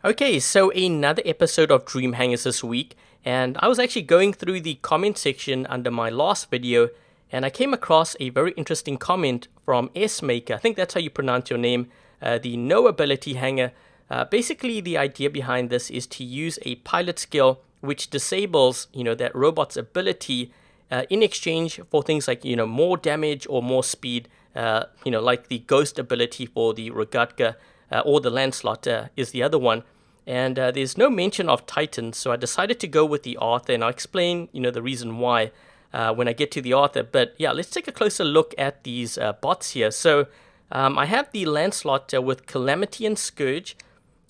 Okay, so another episode of Dream Hangars this week, and I was actually going through the comment section under my last video, and I came across a very interesting comment from smaker. I think that's how you pronounce your name, the no ability hanger. Basically, the idea behind this is to use a pilot skill which disables, that robot's ability in exchange for things like, more damage or more speed, like the ghost ability for the Rogatka, or the Lancelot is the other one. And there's no mention of Titans, so I decided to go with the Arthur, and I'll explain, the reason why when I get to the Arthur. But yeah, let's take a closer look at these bots here. So I have the Lancelot with Calamity and Scourge.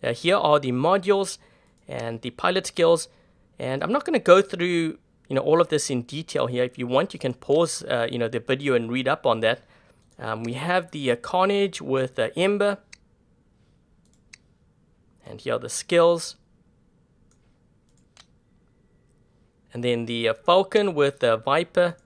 Here are the modules and the pilot skills, and I'm not going to go through, all of this in detail here. If you want, you can pause, the video and read up on that. We have the Carnage with Ember. And here are the skills. And then the Falcon with the Viper.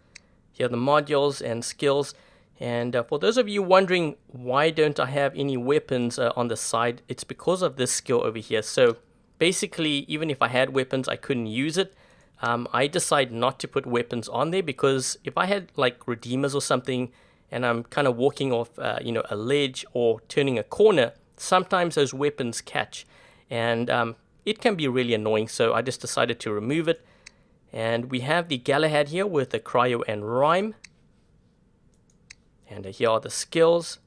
Here are the modules and skills. And for those of you wondering why don't I have any weapons on the side, it's because of this skill over here. So basically, even if I had weapons, I couldn't use it. I decided not to put weapons on there because if I had like redeemers or something and I'm kind of walking off a ledge or turning a corner, sometimes those weapons catch, and it can be really annoying, so I just decided to remove it. And we have the Galahad here with the Cryo and Rhyme, and here are the skills.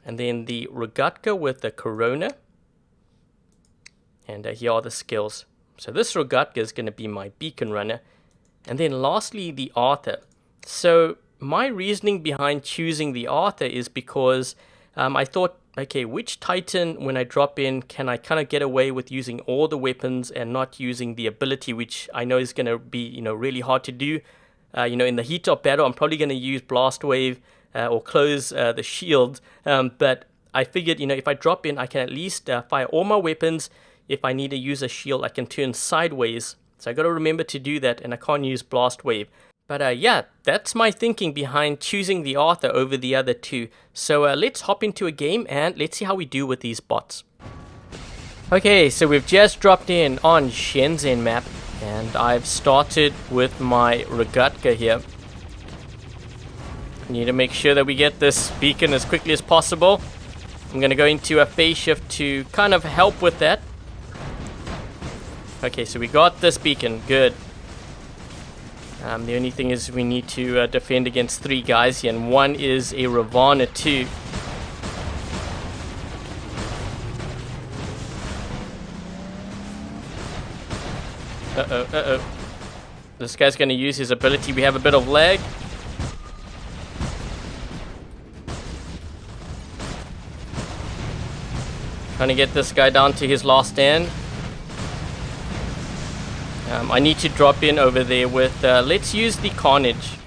And then the Rogatka with the Corona, and here are the skills. So this Rogatka is going to be my beacon runner. And then lastly, the Arthur. So my reasoning behind choosing the Arthur is because I thought, okay, which Titan, when I drop in, can I kind of get away with using all the weapons and not using the ability, which I know is going to be, really hard to do. In the heat of battle, I'm probably going to use Blast Wave or close the shield. But I figured, if I drop in, I can at least fire all my weapons. If I need to use a shield, I can turn sideways. So I got to remember to do that, and I can't use Blast Wave. But yeah, that's my thinking behind choosing the Arthur over the other two. So let's hop into a game and let's see how we do with these bots. Okay, so we've just dropped in on Shenzhen map, and I've started with my Rogatka here. Need to make sure that we get this beacon as quickly as possible. I'm going to go into a phase shift to kind of help with that. Okay, so we got this beacon, good. The only thing is we need to defend against 3 guys here, and one is a Ravana too. Uh-oh. This guy's going to use his ability. We have a bit of lag. Trying to get this guy down to his last stand. I need to drop in over there with, let's use the Carnage.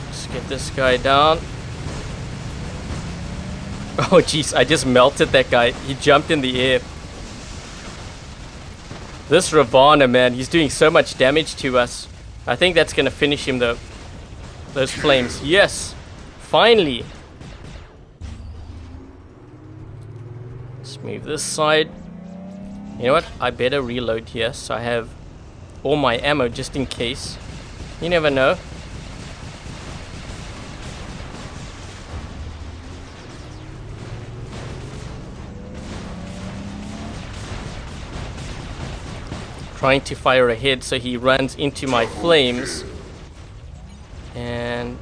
Let's get this guy down. Oh jeez, I just melted that guy. He jumped in the air. This Ravana, man, he's doing so much damage to us. I think that's going to finish him though. Those flames. Yes! Finally! Let's move this side. You know what? I better reload here so I have all my ammo just in case. You never know. Trying to fire ahead so he runs into my flames. And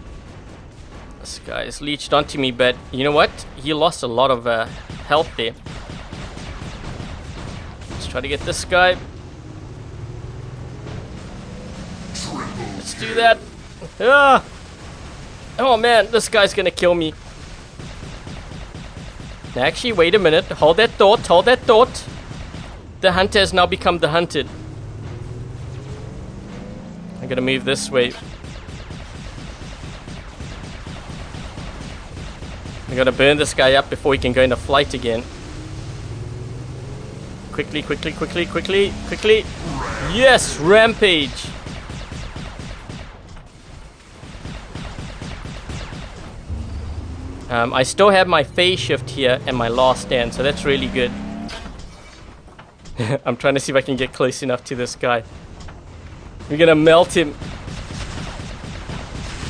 this guy is leeched onto me, but you know what? He lost a lot of health there. Let's try to get this guy. Let's do that. Ah! Oh man, this guy's gonna kill me. Actually, wait a minute. Hold that thought. Hold that thought. The hunter has now become the hunted. I gotta move this way. I gotta burn this guy up before he can go into flight again. Quickly, quickly, quickly, quickly, quickly. Yes, rampage. I still have my phase shift here and my last stand, so that's really good. I'm trying to see if I can get close enough to this guy. We're gonna melt him.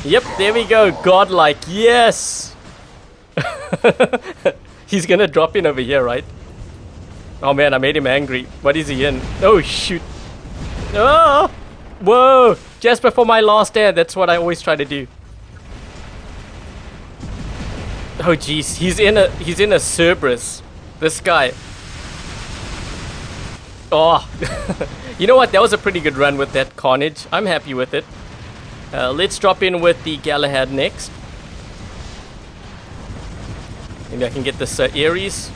Yep, there we go. Godlike. Yes! He's gonna drop in over here, right? Oh man, I made him angry. What is he in? Oh shoot. Oh! Whoa! Just before my last stand. That's what I always try to do. Oh jeez, he's in a Cerberus. This guy. Oh, you know what? That was a pretty good run with that Carnage. I'm happy with it. Let's drop in with the Galahad next. Maybe I can get this Ares.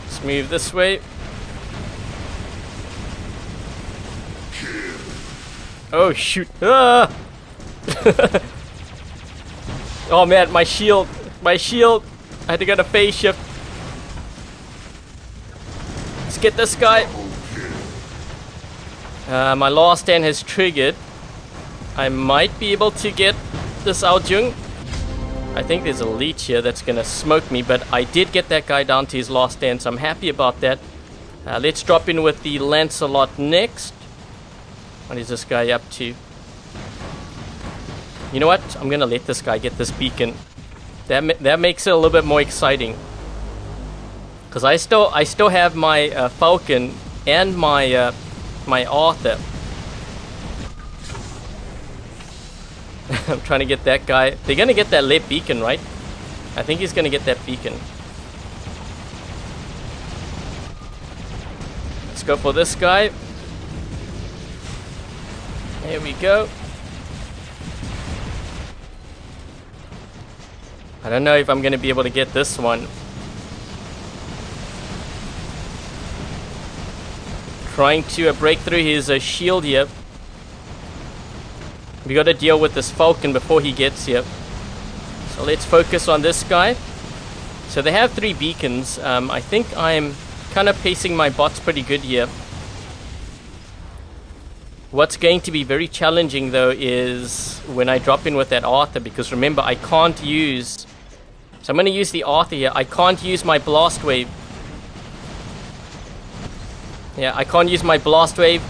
Let's move this way. Oh shoot! Ah! Oh man, my shield! My shield! I had to get a phase shift. Let's get this guy. My last stand has triggered. I might be able to get this Aljung. I think there's a leech here that's gonna smoke me, but I did get that guy down to his last stand, so I'm happy about that. Let's drop in with the Lancelot next. What is this guy up to? You know what? I'm gonna let this guy get this beacon. That makes it a little bit more exciting. Cause I still have my Falcon and my my Arthur. I'm trying to get that guy. They're gonna get that lit beacon, right? I think he's gonna get that beacon. Let's go for this guy. There we go. I don't know if I'm gonna be able to get this one. Trying to break through his shield here. We gotta deal with this Falcon before he gets here. So let's focus on this guy. So they have 3 beacons. I think I'm kind of pacing my bots pretty good here. What's going to be very challenging though is when I drop in with that Arthur, because remember I can't use... So I'm going to use the Arthur here. I can't use my Blast Wave. Yeah, I can't use my Blast Wave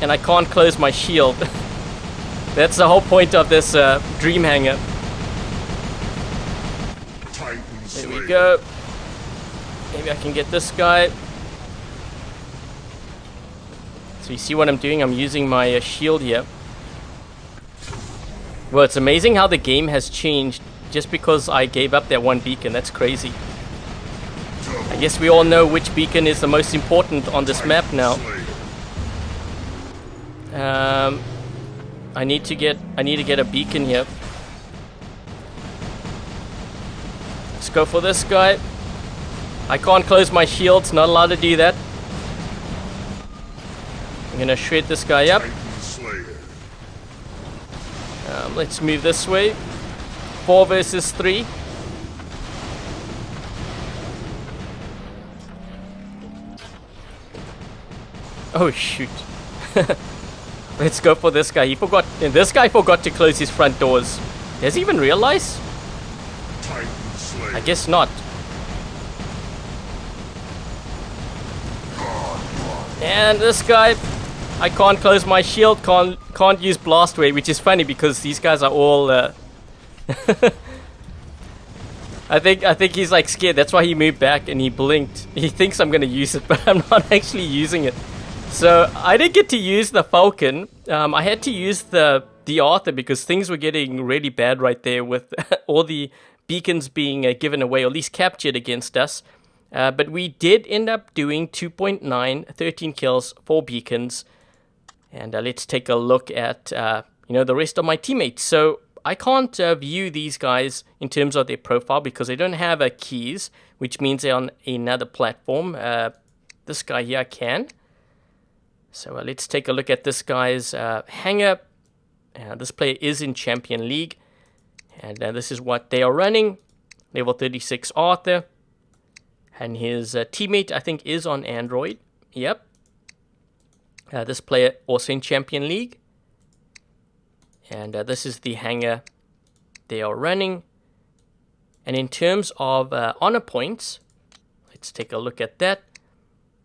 and I can't close my shield. That's the whole point of this Dream Hangar. There we go. Maybe I can get this guy. So you see what I'm doing? I'm using my shield here. Well, it's amazing how the game has changed just because I gave up that one beacon. That's crazy. I guess we all know which beacon is the most important on this map now. I need to get a beacon here. Let's go for this guy. I can't close my shields, not allowed to do that. I'm gonna shred this guy up. Let's move this way. 4 versus 3. Oh shoot. Let's go for this guy. This guy forgot to close his front doors. Does he even realize? I guess not. And this guy, I can't close my shield, can't use Blast Wave, which is funny because these guys are all I think he's like scared. That's why he moved back and he blinked. He thinks I'm gonna use it, but I'm not actually using it. So I didn't get to use the Falcon. I had to use the Arthur because things were getting really bad right there with all the beacons being given away, or at least captured against us. But we did end up doing 2.9, 13 kills, 4 beacons. And let's take a look at the rest of my teammates. So I can't view these guys in terms of their profile because they don't have keys, which means they're on another platform. This guy here I can. So let's take a look at this guy's hangar. This player is in Champion League. And this is what they are running. Level 36 Arthur. And his teammate, I think, is on Android. Yep. This player also in Champion League. And this is the hangar they are running. And in terms of honor points, let's take a look at that.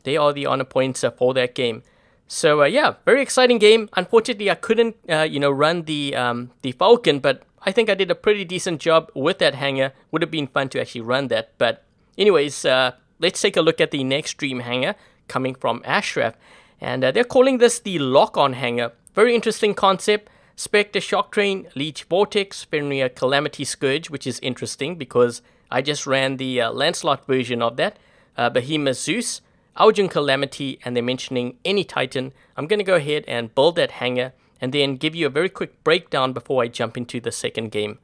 They are the honor points for that game. So yeah, very exciting game. Unfortunately, I couldn't run the Falcon, but I think I did a pretty decent job with that hangar. Would have been fun to actually run that. But anyways, let's take a look at the next Dream Hangar coming from Ashraf. And they're calling this the lock-on hangar. Very interesting concept. Spectre Shock Train, Leech Vortex, Fenrir Calamity Scourge, which is interesting because I just ran the Lancelot version of that. Behemoth Zeus, Aujun Calamity, and they're mentioning any Titan. I'm going to go ahead and build that hangar and then give you a very quick breakdown before I jump into the second game.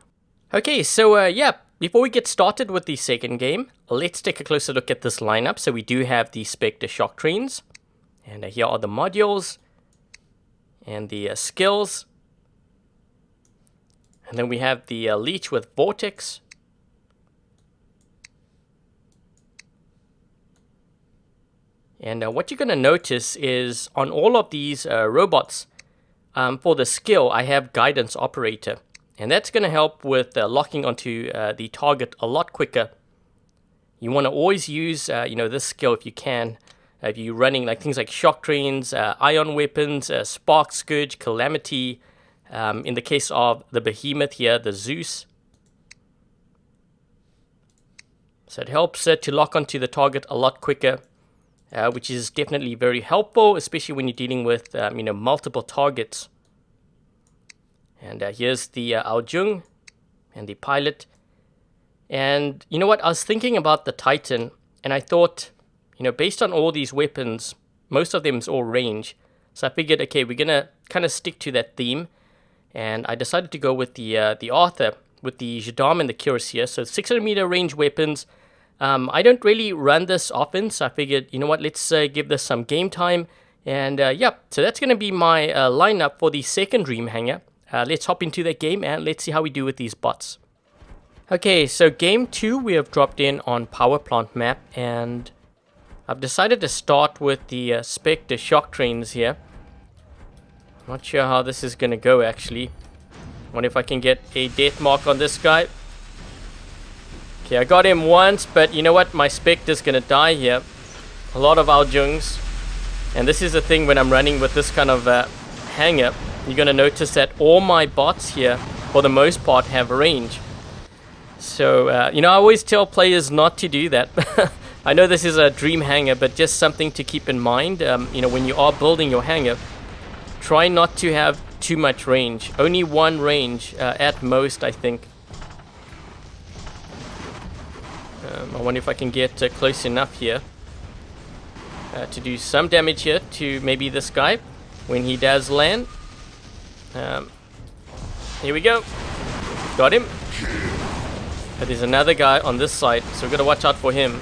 Okay, so yeah, before we get started with the second game, let's take a closer look at this lineup. So we do have the Spectre Shock Trains, and here are the modules and the skills. And then we have the Leech with Vortex. And what you're going to notice is on all of these robots, for the skill, I have Guidance Operator. And that's going to help with locking onto the target a lot quicker. You want to always use this skill if you can. If you're running like things like Shock Trains, Ion Weapons, Spark Scourge, Calamity. In the case of the Behemoth here, the Zeus. So it helps to lock onto the target a lot quicker, which is definitely very helpful, especially when you're dealing with multiple targets. And here's the Aljung and the pilot. And you know what? I was thinking about the Titan, and I thought, based on all these weapons, most of them is all range. So I figured, okay, we're gonna kind of stick to that theme. And I decided to go with the Arthur, with the Zedane and the Cuirassier. So 600-meter range weapons. I don't really run this often, so I figured, you know what, let's give this some game time. And yeah, so that's going to be my lineup for the second Dream Hangar. Let's hop into that game and let's see how we do with these bots. Okay, so game 2 we have dropped in on Power Plant map. And I've decided to start with the Spectre Shock Trains here. Not sure how this is going to go, actually. Wonder if I can get a death mark on this guy. Okay, I got him once, but you know what? My Spectre's going to die here. A lot of Aljungs. And this is the thing when I'm running with this kind of hangar. You're going to notice that all my bots here, for the most part, have range. So, I always tell players not to do that. I know this is a Dream Hangar, but just something to keep in mind. When you are building your hangar, try not to have too much range. Only one range at most, I think. I wonder if I can get close enough here to do some damage here to maybe this guy when he does land. Here we go. Got him. But there's another guy on this side, so we've got to watch out for him.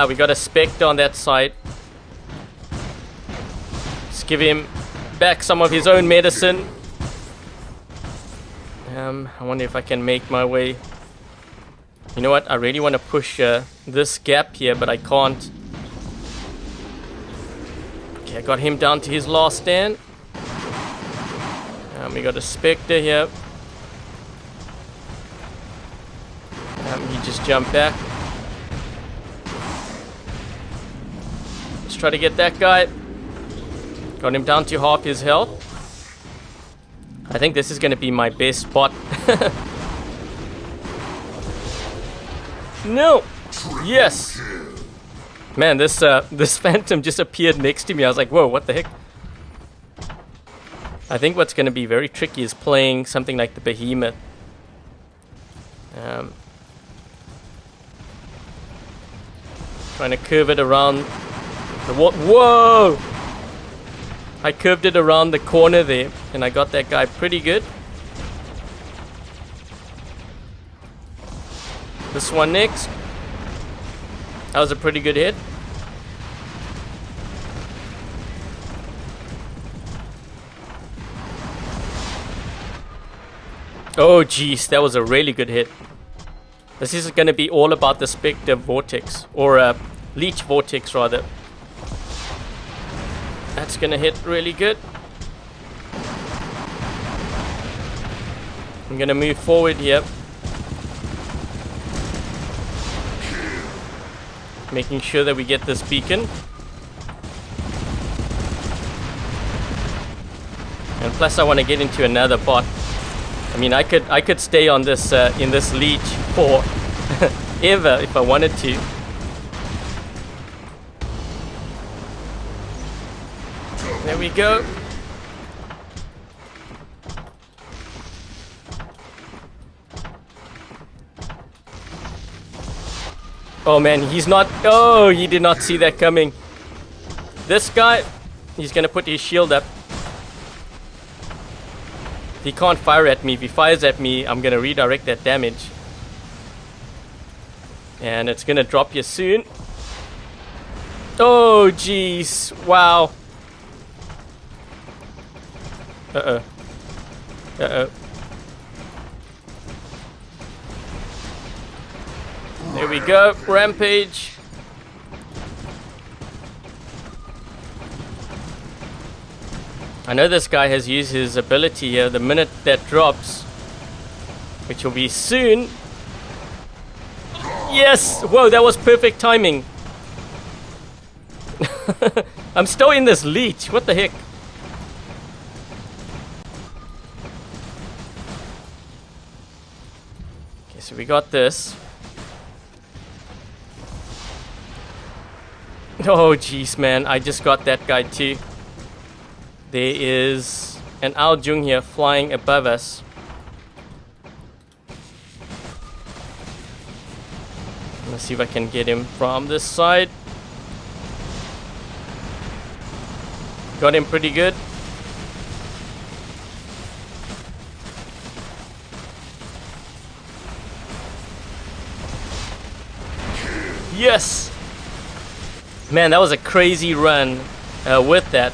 We got a Spectre on that side. Give him back some of his own medicine. I wonder if I can make my way. You know what? I really want to push this gap here, but I can't. Okay, I got him down to his last stand. We got a Spectre here. He just jumped back. Let's try to get that guy. Got him down to half his health. I think this is going to be my best spot. No! Yes! Man, this Phantom just appeared next to me. I was like, whoa, what the heck? I think what's going to be very tricky is playing something like the Behemoth. Trying to curve it around the wall. Whoa! I curved it around the corner there, and I got that guy pretty good. This one next. That was a pretty good hit. Oh jeez, that was a really good hit. This is going to be all about the Spectre Vortex, or Leech Vortex rather. That's going to hit really good. I'm gonna move forward here. Making sure that we get this beacon. And plus I want to get into another bot. I mean, I could stay on this in this leech for ever if I wanted to. There we go. Oh man, he's not. Oh, he did not see that coming. This guy, he's gonna put his shield up. He can't fire at me. If he fires at me, I'm gonna redirect that damage. And it's gonna drop you soon. Oh jeez, wow. Uh-oh. Uh-oh. There we go, rampage. I know this guy has used his ability here the minute that drops, which will be soon. Yes! Whoa, that was perfect timing. I'm still in this leech, what the heck? Okay, so we got this. Oh jeez, man, I just got that guy too. There is an Al Jung here flying above us. Let's see if I can get him from this side. Got him pretty good. Yes! Man, that was a crazy run with that.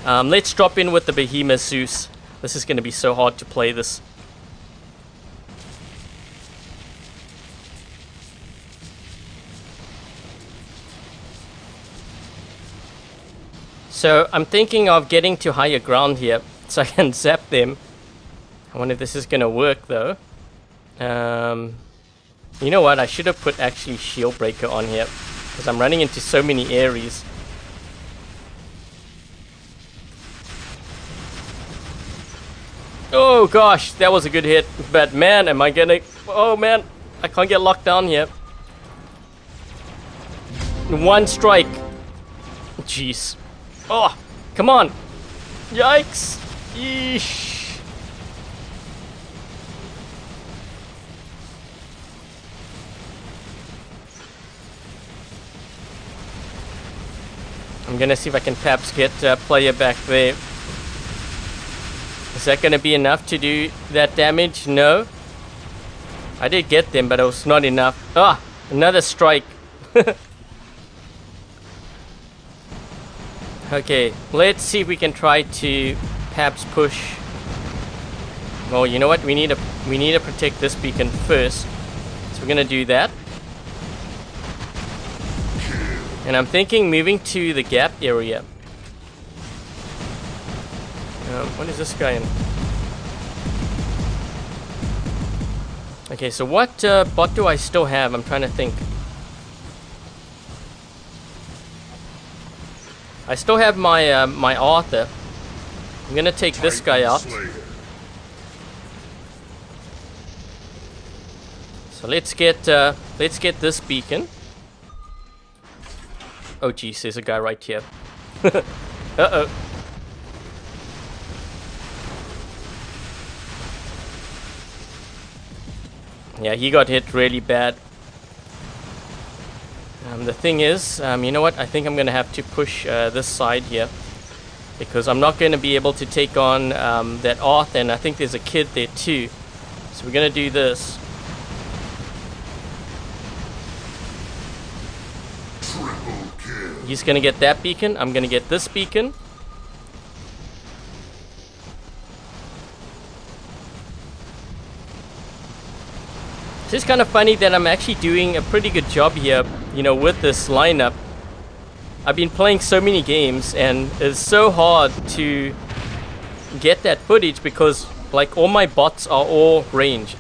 Let's drop in with the Behemoth Zeus. This is going to be so hard to play this. So I'm thinking of getting to higher ground here so I can zap them. I wonder if this is going to work though. You know what? I should have put actually Shield Breaker on here because I'm running into so many Aries. Oh gosh, that was a good hit. But man, am I gonna... Oh man, I can't get locked down here. One strike. Jeez. Oh, come on. Yikes. Yeesh. I'm gonna see if I can perhaps get player back there. Is that gonna be enough to do that damage? No. I did get them, but it was not enough. Ah, another strike. Okay, let's see if we can try to perhaps push. Well, you know what? We need to protect this beacon first. So we're gonna do that. And I'm thinking moving to the gap area. What is this guy in? Okay, so what bot do I still have? I'm trying to think. I still have my my Arthur. I'm gonna take this guy out. So let's get this beacon. Oh geez, there's a guy right here. Uh-oh. Yeah, he got hit really bad. The thing is, you know what? I think I'm going to have to push this side here. Because I'm not going to be able to take on that Arthur, and I think there's a kid there too. So we're going to do this. He's going to get that beacon. I'm going to get this beacon. It's just kind of funny that I'm actually doing a pretty good job here, you know, with this lineup. I've been playing so many games and it's so hard to get that footage because Like, all my bots are all range.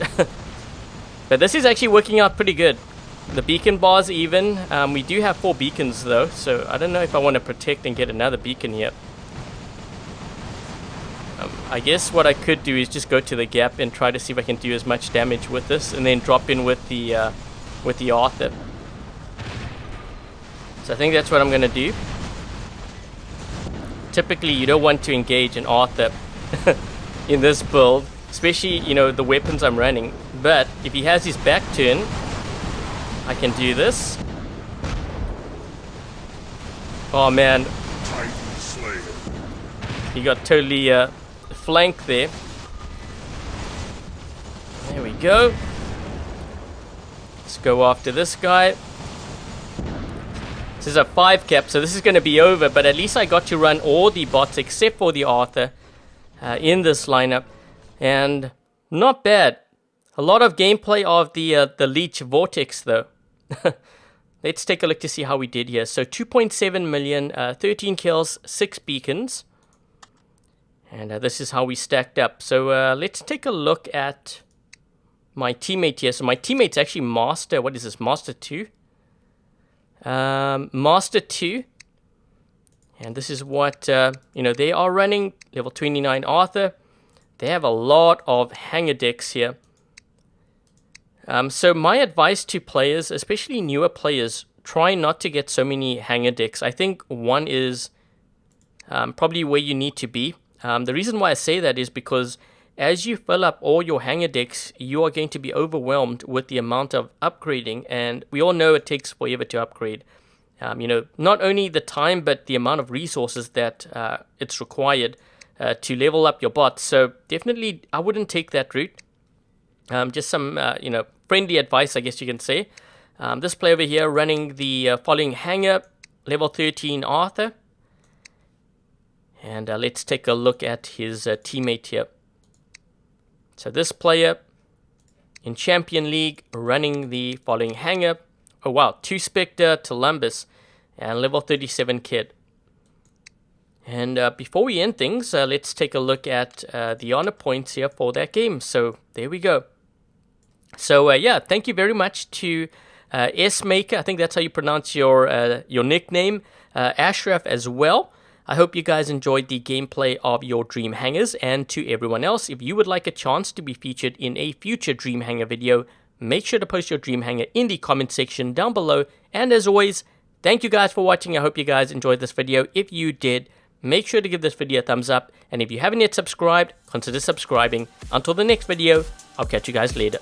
But this is actually working out pretty good. The beacon bars even. We do have 4 beacons though, so I don't know if I want to protect and get another beacon here. I guess what I could do is just go to the gap and try to see if I can do as much damage with this, and then drop in with the Arthur. So I think that's what I'm going to do. Typically, you don't want to engage an Arthur in this build, especially, you know, the weapons I'm running. But if he has his back turn, I can do this. Oh man, he got totally flanked there. There we go. Let's go after this guy. This is a 5 cap, so this is going to be over, but at least I got to run all the bots except for the Arthur in this lineup, and not bad. A lot of gameplay of the Leech Vortex though. Let's take a look to see how we did here. So 2.7 million, 13 kills, 6 beacons. And this is how we stacked up. So let's take a look at my teammate here. So my teammate's actually Master. What is this? Master 2? Master 2. And this is what, you know, they are running. Level 29 Arthur. They have a lot of hanger decks here. So my advice to players, especially newer players, try not to get so many hanger decks. I think 1 is probably where you need to be. The reason why I say that is because as you fill up all your hanger decks, you are going to be overwhelmed with the amount of upgrading, and we all know it takes forever to upgrade. You know, not only the time, but the amount of resources that it's required to level up your bots. So definitely, I wouldn't take that route. Just some, you know, friendly advice, I guess you can say. This player over here running the following hanger, level 13 Arthur. And let's take a look at his teammate here. So this player in Champion League running the following hanger. Oh wow, 2 Spectre, Columbus, and level 37 Kid. And before we end things, let's take a look at the honor points here for that game. So there we go. So yeah, thank you very much to smaker. I think that's how you pronounce your nickname. Ashraf as well. I hope you guys enjoyed the gameplay of your Dream Hangers, and to everyone else, if you would like a chance to be featured in a future Dream Hanger video, make sure to post your Dream Hanger in the comment section down below. And as always, thank you guys for watching. I hope you guys enjoyed this video. If you did, make sure to give this video a thumbs up, and if you haven't yet subscribed, consider subscribing. Until the next video, I'll catch you guys later.